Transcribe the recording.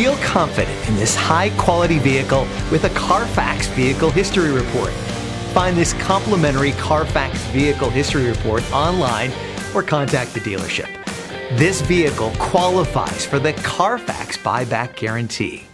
Feel confident in this high-quality vehicle with a Carfax Vehicle History Report. Find this complimentary Carfax Vehicle History Report online or contact the dealership. This vehicle qualifies for the Carfax Buyback Guarantee.